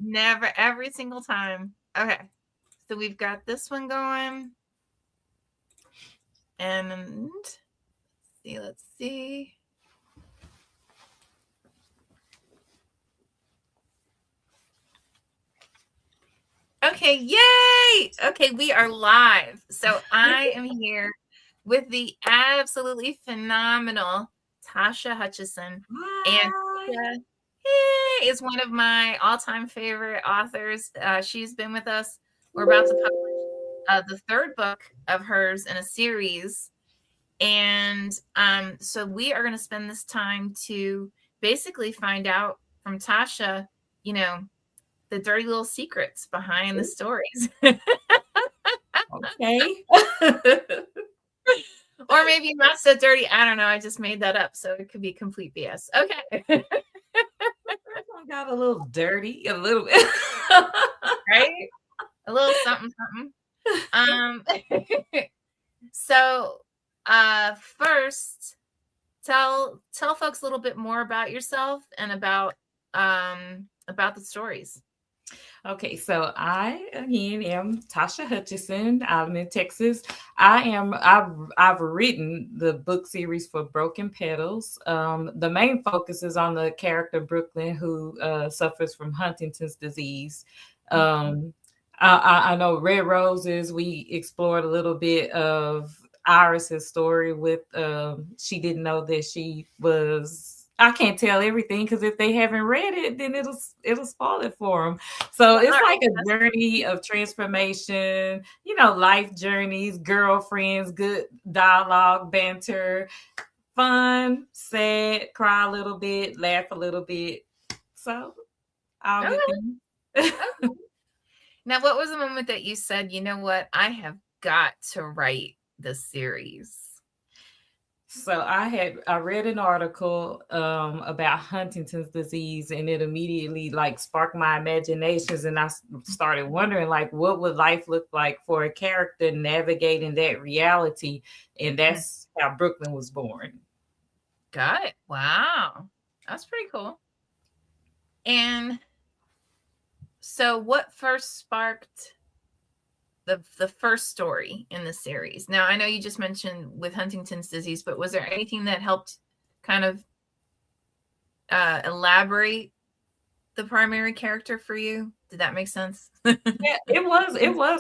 Never, every single time. Okay. So we've got this one going. And let's see. Okay, yay! Okay, we are live. So I am here with the absolutely phenomenal Tasha Hutchison. And Tasha is one of my all-time favorite authors. She's been with us. We're about to publish the third book of hers in a series. And so we are going to spend this time to basically find out from Tasha, the dirty little secrets behind the stories. Okay. Or maybe not so dirty. I don't know. I just made that up. So it could be complete BS. Okay. Got a little dirty, a little bit. Right? A little something, something. So first, tell folks a little bit more about yourself and about the stories. Okay, so I again am Tasha Hutchison. I'm in Texas. I've written the book series for Broken Petals. The main focus is on the character Brooklyn, who suffers from Huntington's disease. I know Red Roses. We explored a little bit of Iris's story with she didn't know that she was. I can't tell everything because if they haven't read it, then it'll spoil it for them. So it's like a journey of transformation, life journeys, girlfriends, good dialogue, banter, fun, sad, cry a little bit, laugh a little bit. So all good things. Now, what was the moment that you said, you know what, I have got to write this series? So I read an article about Huntington's disease, and it immediately sparked my imaginations, and I started wondering what would life look like for a character navigating that reality, and that's how Brooklyn was born. Got it. Wow, that's pretty cool. And so, what first sparked the first story in the series? Now, I know you just mentioned with Huntington's disease, but was there anything that helped kind of elaborate the primary character for you? Did that make sense? Yeah, it was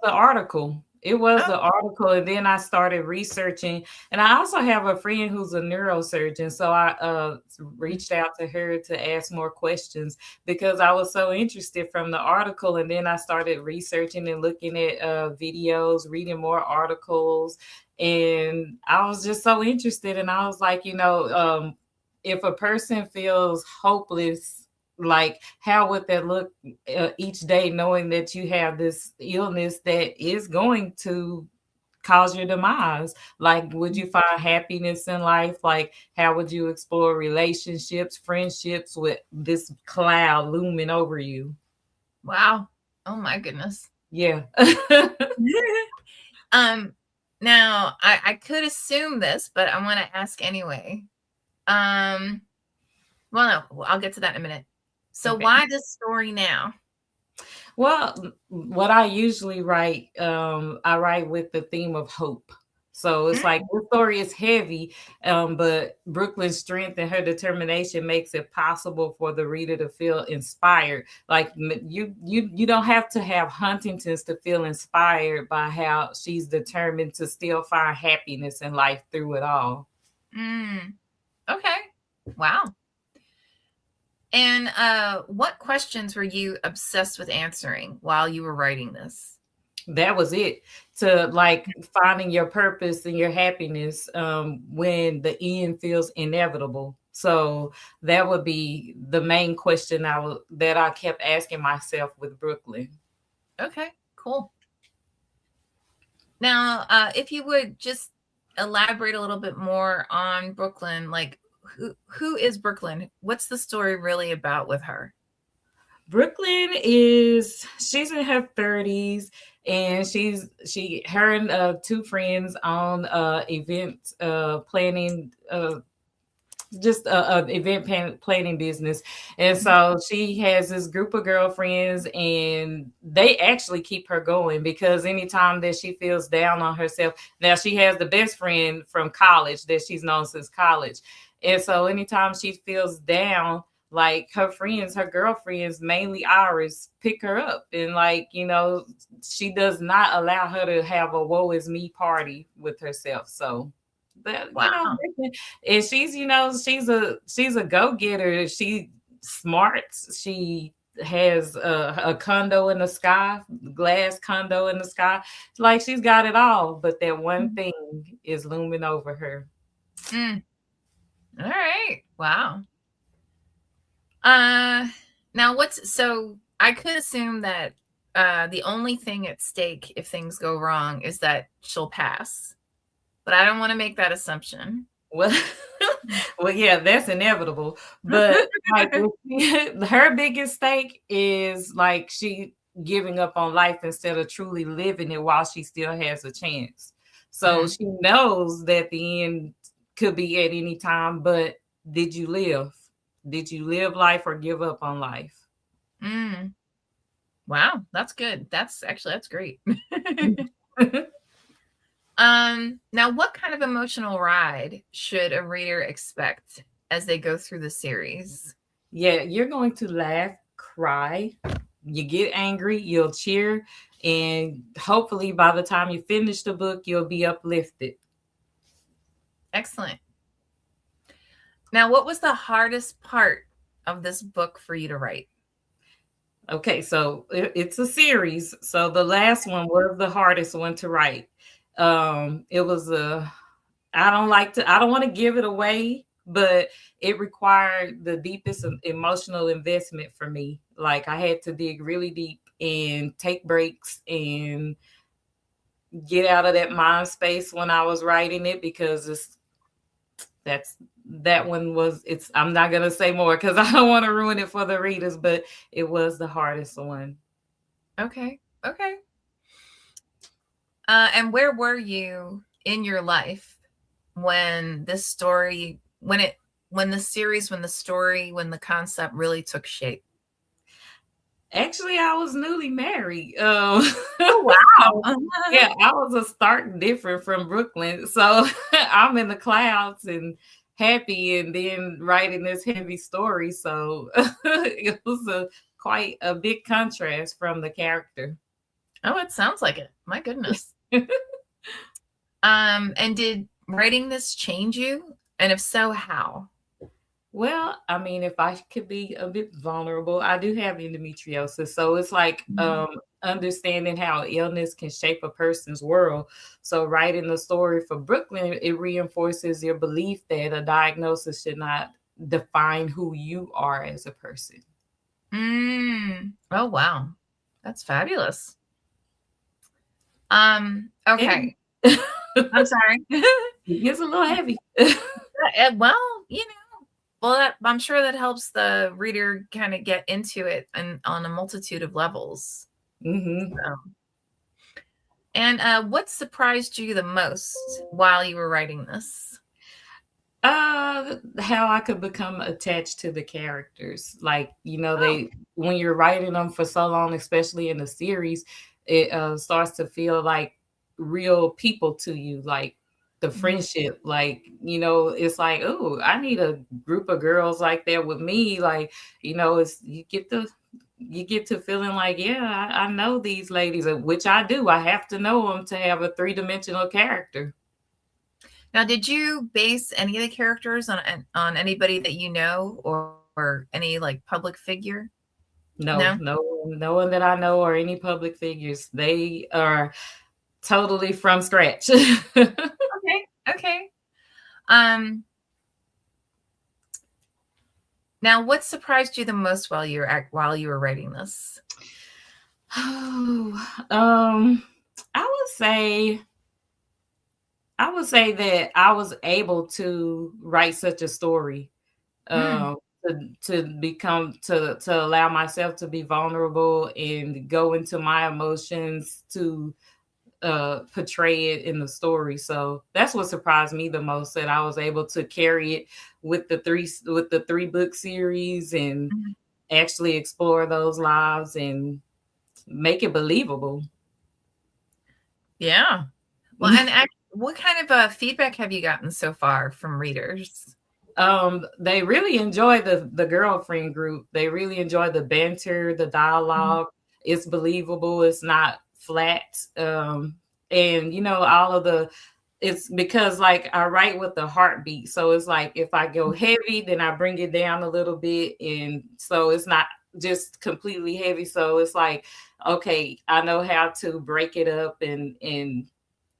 the article. It was the article, and then I started researching. And I also have a friend who's a neurosurgeon, so I reached out to her to ask more questions because I was so interested from the article. And then I started researching and looking at videos, reading more articles, and I was just so interested. And I was like, if a person feels hopeless, how would that look each day, knowing that you have this illness that is going to cause your demise? Would you find happiness in life? How would you explore relationships, friendships with this cloud looming over you? Wow. Oh my goodness. Yeah. Now I could assume this, but I want to ask anyway. Well, no, I'll get to that in a minute. So why this story now? Well, what I usually write, I write with the theme of hope. So it's like the story is heavy, but Brooklyn's strength and her determination makes it possible for the reader to feel inspired. You don't have to have Huntington's to feel inspired by how she's determined to still find happiness in life through it all. Okay. Wow. And what questions were you obsessed with answering while you were writing this? That was it. To finding your purpose and your happiness when the end feels inevitable. So that would be the main question that I kept asking myself with Brooklyn. Okay, cool. Now, if you would just elaborate a little bit more on Brooklyn, who is Brooklyn? What's the story really about with her? Brooklyn she's in her 30s, and her and two friends on event planning just a event planning business. And so she has this group of girlfriends, and they actually keep her going because anytime that she feels down on herself, now she has the best friend from college that she's known since college. And so anytime she feels down, like her friends, her girlfriends, mainly Iris, pick her up. And like, she does not allow her to have a woe is me party with herself. So but Wow. and she's a go-getter. She smart. She has a condo in the sky, glass condo in the sky. Like she's got it all, but that one thing is looming over her. Mm. All right. Wow. Uh now so I could assume that the only thing at stake if things go wrong is that she'll pass. But I don't want to make that assumption. Well, well, yeah, that's inevitable. But like her biggest stake is like she giving up on life instead of truly living it while she still has a chance. So Mm. she knows that the end could be at any time, but did you live? Did you live life or give up on life? Mm. Wow, that's good. That's great. Now what kind of emotional ride should a reader expect as they go through the series? Yeah, you're going to laugh, cry, you get angry, you'll cheer, and hopefully by the time you finish the book, you'll be uplifted. Excellent. Now, what was the hardest part of this book for you to write? Okay, so it's a series. So the last one was the hardest one to write. It was I don't want to give it away, but it required the deepest emotional investment for me. Like I had to dig really deep and take breaks and get out of that mind space when I was writing it because that's that one was it's I'm not gonna say more because I don't want to ruin it for the readers, but it was the hardest one. Okay. Okay. And where were you in your life when this story, when the series, when the story, when the concept really took shape? Actually, I was newly married. Oh, wow. Yeah, I was a stark different from Brooklyn. So I'm in the clouds and happy, and then writing this heavy story. So it was quite a big contrast from the character. Oh, it sounds like it. My goodness. And did writing this change you? And if so, how? Well, I mean, if I could be a bit vulnerable, I do have endometriosis. So it's like understanding how illness can shape a person's world. So writing the story for Brooklyn, it reinforces your belief that a diagnosis should not define who you are as a person. Oh, wow. That's fabulous. Heavy. Okay. I'm sorry. It gets a little heavy. Well, I'm sure that helps the reader kind of get into it and on a multitude of levels. Hmm. So. And what surprised you the most while you were writing this? How I could become attached to the characters. Like, Oh. when you're writing them for so long, especially in the series, it starts to feel like real people to you, like the friendship. Like, it's like, oh, I need a group of girls like that with me. Like, it's you get to feeling like, yeah, I know these ladies, which I do. I have to know them to have a three-dimensional character. Now, did you base any of the characters on anybody that you know or any like public figure? No, No. no one that I know or any public figures. They are totally from scratch. Okay. Okay. Um. Now, what surprised you the most while you were writing this? Oh, I would say that I was able to write such a story, Mm. um, to allow myself to be vulnerable and go into my emotions to portray it in the story. So that's what surprised me the most, that I was able to carry it with the three book series and Mhm. actually explore those lives and make it believable. Yeah. Well, and what kind of feedback have you gotten so far from readers? They really enjoy the girlfriend group. They really enjoy the banter, the Mhm. dialogue. It's believable. It's not flat. And all of the it's because like I write with the heartbeat. So it's like if I go heavy, then I bring it down a little bit. And so it's not just completely heavy. So it's like, okay, I know how to break it up and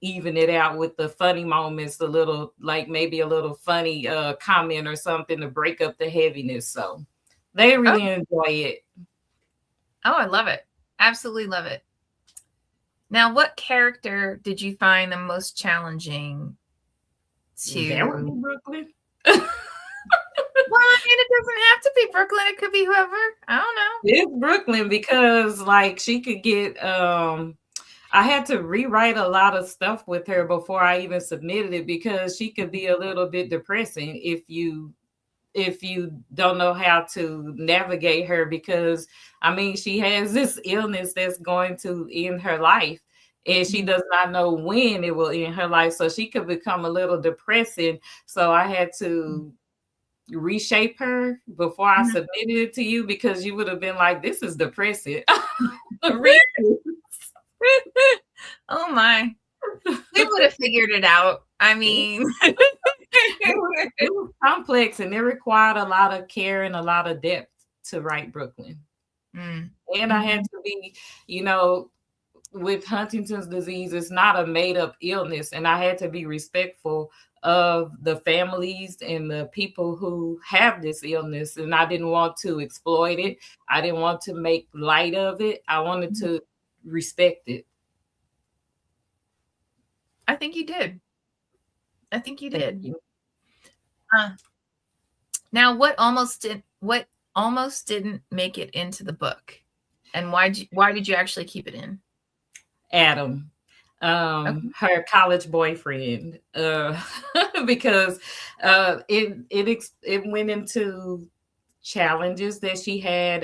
even it out with the funny moments, a little like maybe a little funny comment or something to break up the heaviness. So they Oh, really enjoy it. oh, I love it. Absolutely love it. Now, what character did you find the most challenging That would to? be Brooklyn. Well, I mean, it doesn't have to be Brooklyn. It could be whoever. I don't know. It's Brooklyn because like she could get I had to rewrite a lot of stuff with her before I even submitted it because she could be a little bit depressing if you don't know how to navigate her, because I mean she has this illness that's going to end her life and she Mhm. does not know when it will end her life, so she could become a little depressing. So I had to reshape her before I Mhm. submitted it to you because you would have been like, this is depressing. Read Oh my. We would have figured it out. I it. mean, It was complex and it required a lot of care and a lot of depth to write Brooklyn. Mm. And I had Mhm. to be, you know, with Huntington's disease, it's not a made up illness. And I had to be respectful of the families and the people who have this illness. And I didn't want to exploit it. I didn't want to make light of it. I wanted Mhm. to respect it. I think you did. I think you Thank did. you. Uh, now, what almost didn't make it into the book, and why did you actually keep it in? Adam, Okay. her college boyfriend, because it went into challenges that she had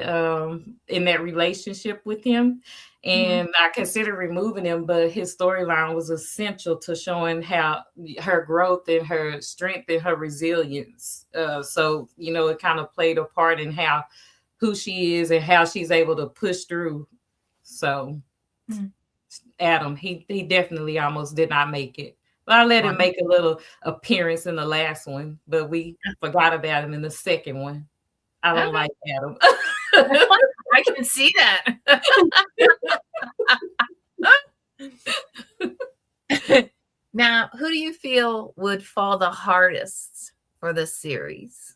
in that relationship with him. Mhm. And I considered removing him, but his storyline was essential to showing how her growth and her strength and her resilience. So, it kind of played a part in how who she is and how she's able to push through. So Mm. Adam, he definitely almost did not make it. But I let Wow. him make a little appearance in the last one, but we forgot about him in the second one. I don't Okay. like Adam. I can see that. Now, who do you feel would fall the hardest for this series?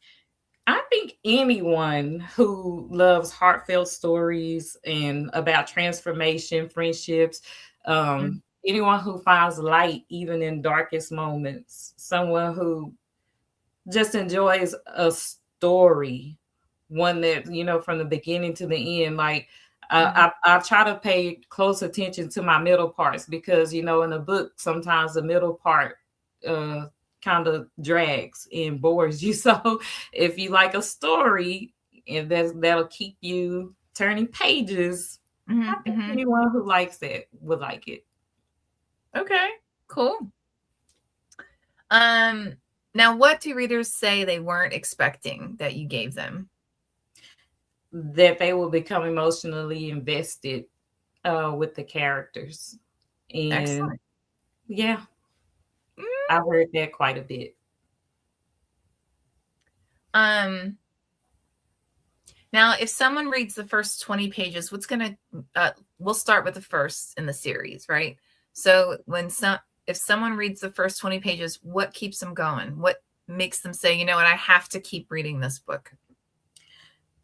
I think anyone who loves heartfelt stories and about transformation, friendships, Mm. anyone who finds light even in darkest moments, someone who just enjoys a story, one that, from the beginning to the end. Like Mhm. I try to pay close attention to my middle parts because, in a book, sometimes the middle part uh, kind of drags and bores you. So if you like a story and that'll keep you turning pages, I Mhm. think Mhm. anyone who likes that would like it. Okay. Cool. Um, Now what do readers say they weren't expecting that you gave them? That they will become emotionally invested with the characters. And Excellent. yeah, Mm. I've heard that quite a bit. Um, Now if someone reads the first 20 pages, we'll start with the first in the series, right? So if someone reads the first 20 pages, what keeps them going? What makes them say, you know what, I have to keep reading this book?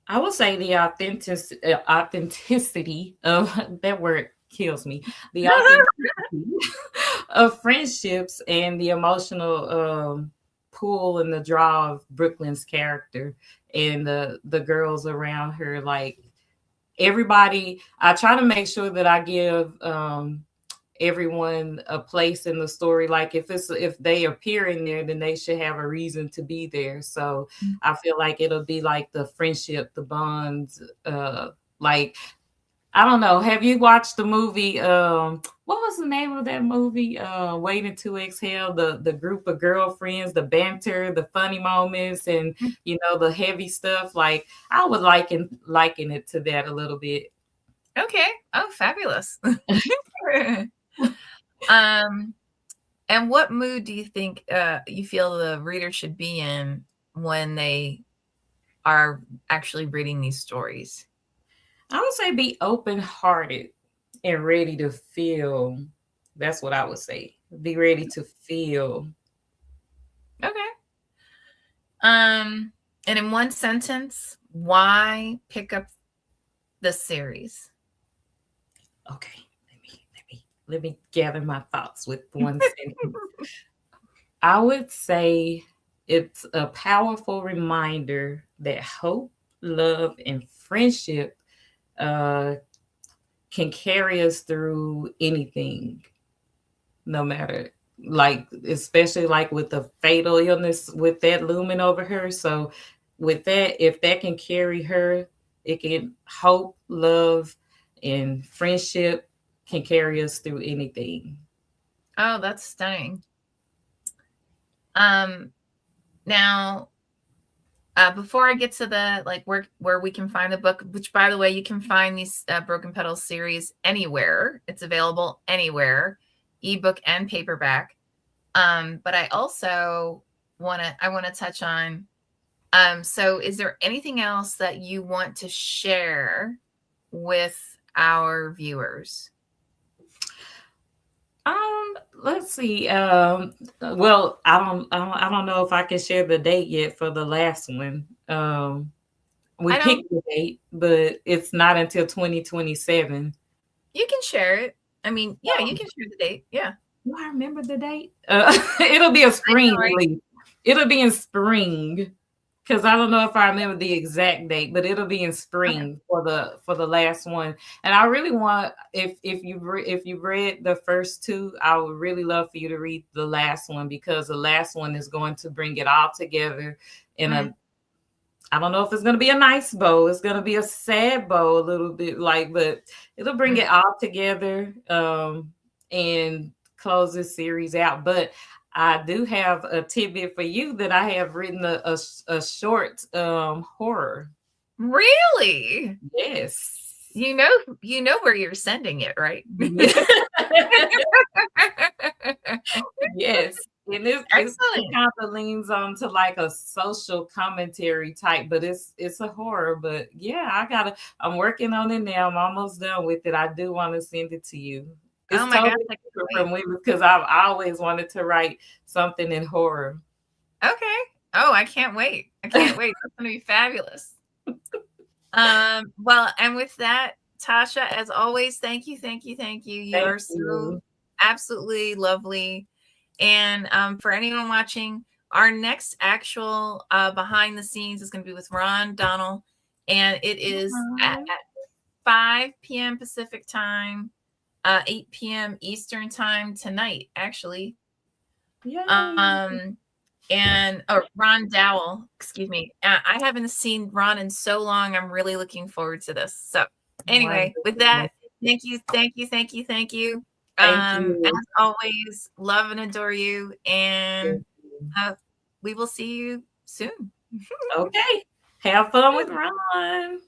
I will say the authenticity of that word kills me. The authenticity of friendships and the emotional pull and the draw of Brooklyn's character and the girls around her. Like everybody, I try to make sure that I give everyone a place in the story. Like if they appear in there, then they should have a reason to be there. So I feel like it'll be like the friendship, the bonds, like I don't know. Have you watched the movie? What was the name of that movie? Waiting to Exhale. The group of girlfriends, the banter, the funny moments, and the heavy stuff. Like I would liken it to that a little bit. Okay. Oh, fabulous. And what mood do you think you feel the reader should be in when they are actually reading these stories? I would say be open hearted and ready to feel. That's what I would say. Be ready to feel. Okay. And in one sentence, why pick up this series? Okay, let me gather my thoughts with one sentence. I would say it's a powerful reminder that hope, love, and friendship uh, can carry us through anything, no matter, like, especially like with the fatal illness with that looming over her. So, with that, if that can carry her, it can hope, love, and friendship can carry us through anything. Oh, that's stunning. Now, before I get to the like where we can find the book, which by the way, you can find these Broken Petals series anywhere. It's available anywhere, ebook and paperback. But I also want to touch on. So, is there anything else that you want to share with our viewers? Let's see. Well, I don't know if I can share the date yet for the last one. We I don't. picked the date, but it's not until 2027. You can share it. I mean, yeah, you can share the date. Yeah. Do I remember the date? It'll be a I know, spring right? release. It'll be in spring because I don't know if I remember the exact date, but it'll be in Okay. spring for the last one. And I really want if you read the first two, I would really love for you to read the last one because the last one is going to bring it all together in a I don't know if it's gonna be a nice bow. It's gonna be a sad bow, a little bit like, but it'll bring it all together and close this series out. But I do have a tidbit for you that I have written a short horror. Really? Yes. You know where you're sending it, right? Yes. And it Excellent. kind of leans on to like a social commentary type, but it's a horror. But yeah, I'm working on it now. I'm almost done with it. I do want to send it to you. Oh It's my gosh, totally I can't different wait. from women because I've always wanted to write something in horror. Okay. Oh, I can't wait. I can't wait. That's gonna be fabulous. Well, and with that, Tasha, as always, thank you, thank you, thank you. You Thank are so you. absolutely lovely. And for anyone watching, our next actual behind the scenes is going to be with Ron Donnell, and it is at 5 p.m. Pacific time, 8 p.m. Eastern time tonight, actually. Yay. And Ron Dowell, excuse me. I haven't seen Ron in so long. I'm really looking forward to this. So, anyway, with that, Wonderful. thank you, thank you, thank you, thank you. Thank As you. always, love and adore you, and Thank you. uh, we will see you soon. Okay. Have fun with Ron.